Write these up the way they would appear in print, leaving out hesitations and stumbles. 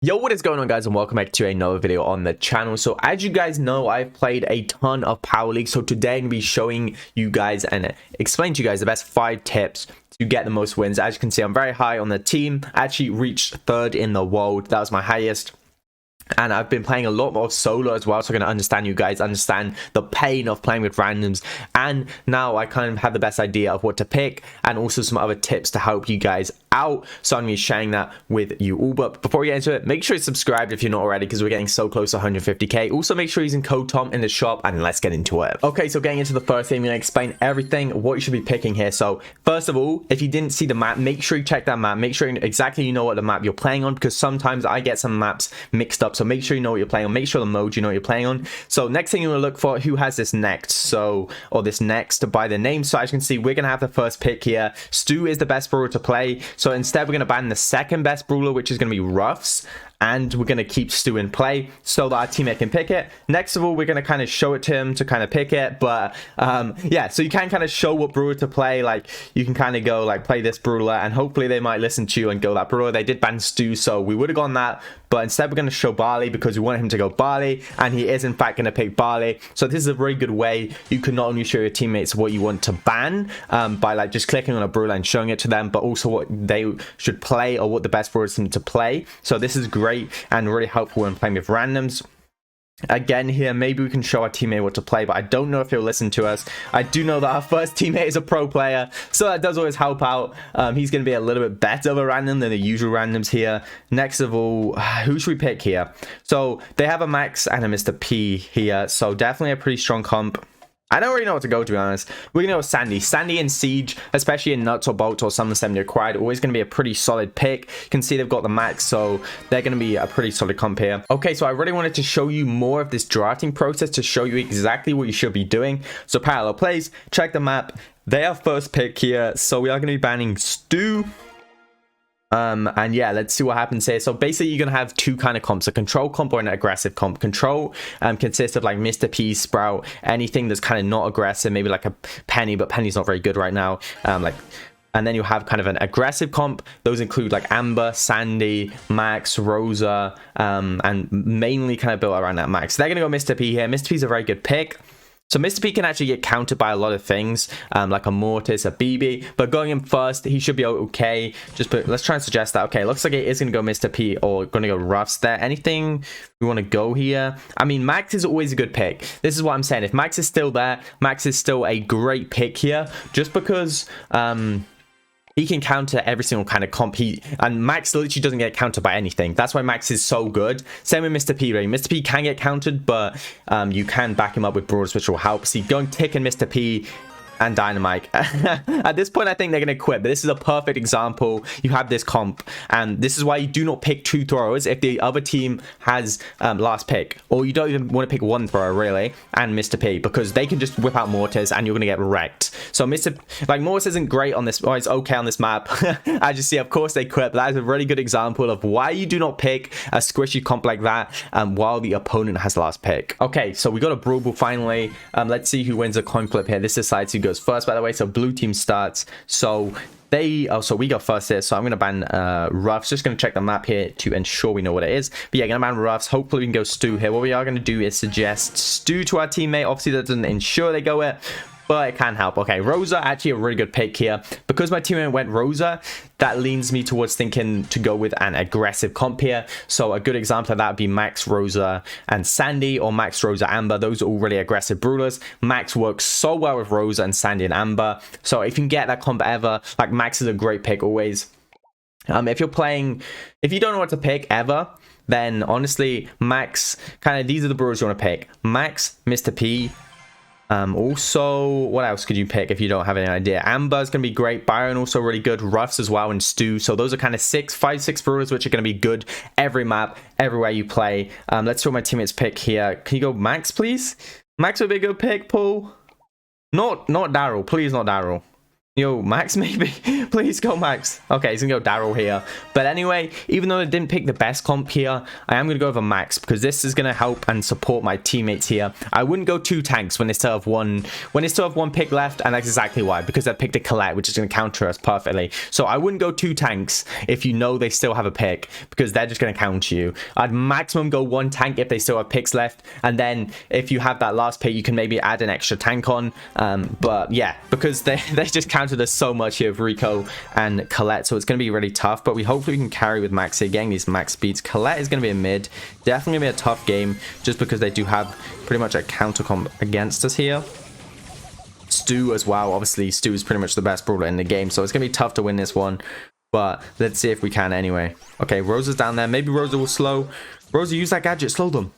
Yo, what is going on, guys, and welcome back to another video on the channel. So as you guys know, I've played a ton of Power League, so today I'm going to be showing you guys and explaining to you guys the best 5 tips to get the most wins. As you can see, I'm very high on the team. I actually reached 3rd in the world. That was my highest. And I've been playing a lot more solo as well, so I'm going to understand you guys, understand the pain of playing with randoms. And now I kind of have the best idea of what to pick and also some other tips to help you guys out. So I'm going to be sharing that with you all. But before we get into it, make sure you're subscribed if you're not already, because we're getting so close to 150k. Also, make sure you're using code TOM in the shop, and let's get into it. Okay, so getting into the first thing, I'm going to explain everything, what you should be picking here. So first of all, if you didn't see the map, make sure you check that map. Make sure exactly you know what the map you're playing on, because sometimes I get some maps mixed up. So make sure you know what you're playing on. Make sure the mode you know what you're playing on. So next thing you want to look for, who has this next? So, or this next by the name. So as you can see, we're going to have the first pick here. Stu is the best brawler to play. So instead, we're going to ban the second best brawler, which is going to be Ruffs. And we're going to keep Stu in play so that our teammate can pick it. Next of all, we're going to kind of show it to him to kind of pick it. But yeah, so you can kind of show what brawler to play. Like, you can kind of go like play this brawler, and hopefully they might listen to you and go that brawler. They did ban Stu, so we would have gone that. But instead, we're going to show Barley because we want him to go Barley, and he is in fact going to pick Barley. So this is a very good way you can not only show your teammates what you want to ban by like just clicking on a brawler and showing it to them, but also what they should play or what the best brawlers need to play. So this is great and really helpful when playing with randoms. Again here, maybe we can show our teammate what to play, but I don't know if he'll listen to us. I do know that our first teammate is a pro player, so that does always help out. He's going to be a little bit better of a random than the usual randoms here. Next of all, who should we pick here? So they have a Max and a Mr. P here, so definitely a pretty strong comp. I don't really know what to go, to be honest. We're going to go with Sandy. Sandy in Siege, especially in Nuts or Bolts or Summon 70 Acquired, always going to be a pretty solid pick. You can see they've got the max, so they're going to be a pretty solid comp here. Okay, so I really wanted to show you more of this drafting process to show you exactly what you should be doing. So parallel plays, check the map. They are first pick here, so we are going to be banning Stu. And yeah, let's see what happens here. So basically, you're gonna have 2 kind of comps: a control comp or an aggressive comp. Control consists of like Mr. P, Sprout, anything that's kind of not aggressive, maybe like a Penny, but Penny's not very good right now. And then you have kind of an aggressive comp. Those include like Amber, Sandy, Max, Rosa, and mainly kind of built around that Max. So they're gonna go Mr. P here. Mr. P is a very good pick. So Mr. P can actually get countered by a lot of things, like a Mortis, a BB, but going in first, he should be okay. Let's try and suggest that. Okay, looks like it is going to go Mr. P or going to go Ruffs there. Anything we want to go here? I mean, Max is always a good pick. This is what I'm saying. If Max is still there, Max is still a great pick here, just because he can counter every single kind of comp. And Max literally doesn't get countered by anything. That's why Max is so good. Same with Mr. P. Really. Mr. P can get countered, but you can back him up with Brawlers, which will help. See, going Tick and Mr. P and Dynamite. At this point, I think they're going to quit, but this is a perfect example. You have this comp, and this is why you do not pick 2 throwers if the other team has last pick, or you don't even want to pick 1 thrower, really, and Mr. P, because they can just whip out Mortis, and you're going to get wrecked. So Mortis isn't great on this, or it's okay on this map. As you see, of course, they quit, but that is a really good example of why you do not pick a squishy comp like that while the opponent has the last pick. Okay, so we got a Brawl Ball finally. Let's see who wins a coin flip here. This decides who goes first, by the way. So blue team starts. So we go first here. So I'm going to ban Ruffs. Just going to check the map here to ensure we know what it is. But yeah, going to ban Ruffs. Hopefully we can go Stu here. What we are going to do is suggest Stu to our teammate. Obviously that doesn't ensure they go it, but it can help. Okay, Rosa, actually a really good pick here. Because my teammate went Rosa, that leans me towards thinking to go with an aggressive comp here. So a good example of that would be Max, Rosa, and Sandy, or Max, Rosa, Amber. Those are all really aggressive brawlers. Max works so well with Rosa and Sandy and Amber. So if you can get that comp ever, like Max is a great pick always. If you don't know what to pick ever, then honestly, Max, kind of these are the brawlers you want to pick. Max, Mr. P. Also, what else could you pick if you don't have any idea? Amber's going to be great. Byron also really good. Ruffs as well, and Stu. So those are kind of 5, 6 brawlers which are going to be good every map, everywhere you play. Let's see what my teammates pick here. Can you go Max, please? Max would be a good pick, Paul. Not Daryl. Please, not Daryl. Yo, Max, maybe? Please go Max. Okay, he's gonna go Daryl here. But anyway, even though I didn't pick the best comp here, I am gonna go over Max because this is gonna help and support my teammates here. I wouldn't go 2 tanks when they still have one pick left, and that's exactly why, because I picked a Colette, which is gonna counter us perfectly. So I wouldn't go 2 tanks if you know they still have a pick, because they're just gonna counter you. I'd maximum go 1 tank if they still have picks left, and then if you have that last pick, you can maybe add an extra tank on. But yeah, because they just counter us so much here with Rico and Colette, so it's going to be really tough, but hopefully we can carry with Max here, getting these max speeds. Colette is going to be a mid, definitely going to be a tough game, just because they do have pretty much a counter comp against us here. Stu as well, obviously Stu is pretty much the best brawler in the game, so it's going to be tough to win this one, but let's see if we can anyway. Okay, Rosa's down there, maybe Rosa will slow. Rosa, use that gadget, slow them.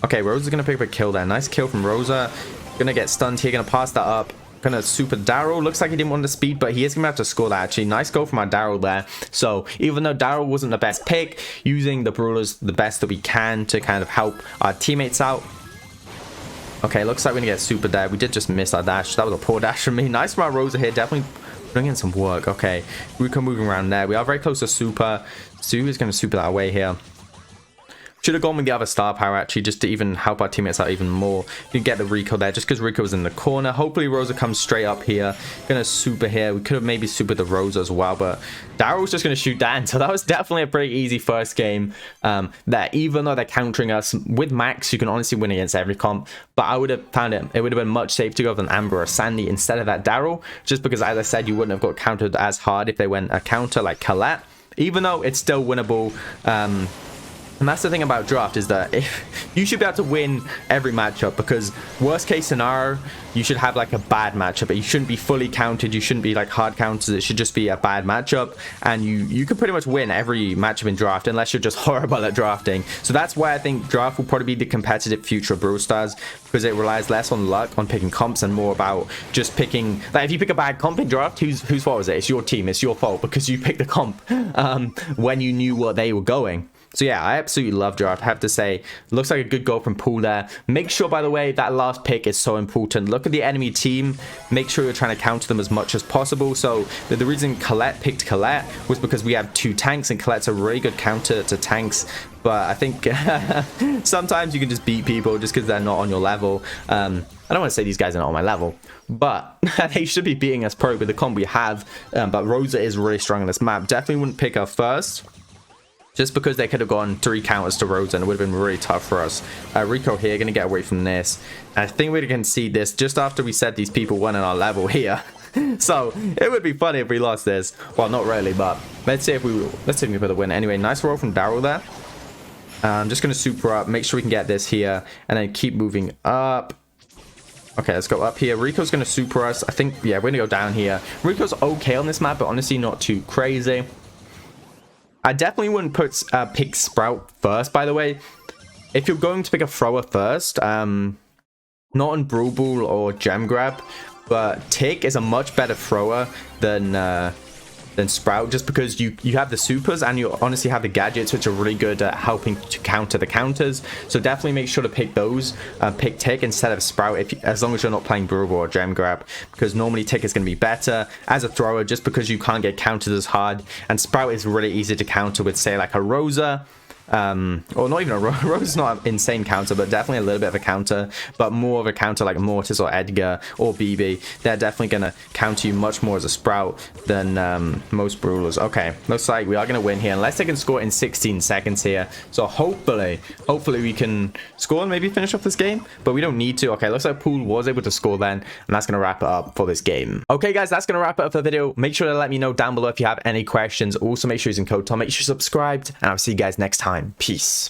Okay, Rosa's going to pick up a kill there, nice kill from Rosa. Gonna get stunned here, gonna pass that up. Gonna super Daryl. Looks like he didn't want the speed, but he is gonna have to score that actually. Nice goal from our Daryl there. So even though Daryl wasn't the best pick, using the brawlers the best that we can to kind of help our teammates out. Okay, looks like we're gonna get super there. We did just miss our dash. That was a poor dash from me. Nice from our Rosa here, definitely putting in some work. Okay, Ruka moving around there. We are very close to super. Sue is gonna super that away here. Should have gone with the other star power actually, just to even help our teammates out even more. You get the Rico there just because Rico was in the corner. Hopefully Rosa comes straight up here. Gonna super here. We could have maybe supered the Rosa as well, but Daryl's just gonna shoot Dan. So that was definitely a pretty easy first game. That even though they're countering us with Max, you can honestly win against every comp. But I would have found it would have been much safer to go with an Amber or Sandy instead of that Daryl, just because as I said, you wouldn't have got countered as hard if they went a counter like Colette. Even though it's still winnable. And that's the thing about draft, is that you should be able to win every matchup, because worst case scenario, you should have like a bad matchup, but you shouldn't be fully counted. You shouldn't be like hard counters. It should just be a bad matchup, and you can pretty much win every matchup in draft unless you're just horrible at drafting. So that's why I think draft will probably be the competitive future of Brawl Stars, because it relies less on luck on picking comps and more about just picking. Like if you pick a bad comp in draft, whose fault is it? It's your team. It's your fault because you picked the comp when you knew what they were going. So yeah, I absolutely love draft. I have to say, looks like a good goal from Pool there. Make sure, by the way, that last pick is so important. Look at the enemy team. Make sure you're trying to counter them as much as possible. So the reason Colette picked Colette was because we have 2 tanks, and Colette's a really good counter to tanks. But I think sometimes you can just beat people just because they're not on your level. I don't want to say these guys are not on my level, but they should be beating us probably with the comp we have. But Rosa is really strong on this map. Definitely wouldn't pick her first, just because they could have gone 3 counters to Rosa and it would have been really tough for us. Rico here, going to get away from this. I think we can see this just after we said these people weren't on our level here. So it would be funny if we lost this. Well, not really, but let's see if we put a win. Anyway, nice roll from Daryl there. I'm just going to super up, make sure we can get this here, and then keep moving up. Okay, let's go up here. Rico's going to super us. I think, yeah, we're going to go down here. Rico's okay on this map, but honestly not too crazy. I definitely wouldn't pick Sprout first, by the way. If you're going to pick a thrower first, not on Brawl Ball or Gem Grab, but Tick is a much better thrower than Sprout, just because you have the supers and you honestly have the gadgets, which are really good at helping to counter the counters. So definitely make sure to pick those. Pick Tick instead of Sprout, as long as you're not playing Brawl or Gem Grab, because normally Tick is going to be better as a thrower, just because you can't get countered as hard, and Sprout is really easy to counter with, say, like a Rosa. Or not even a Rose's not an insane counter, but definitely a little bit of a counter, but more of a counter like Mortis or Edgar or BB. They're definitely going to counter you much more as a Sprout than most brawlers. Okay, looks like we are going to win here, unless they can score in 16 seconds here. So hopefully we can score and maybe finish off this game, but we don't need to. Okay, looks like Pool was able to score then, and that's going to wrap it up for this game. Okay guys, that's going to wrap it up for the video. Make sure to let me know down below if you have any questions. Also make sure you're using code Tom. Make sure you're subscribed, and I'll see you guys next time. Peace.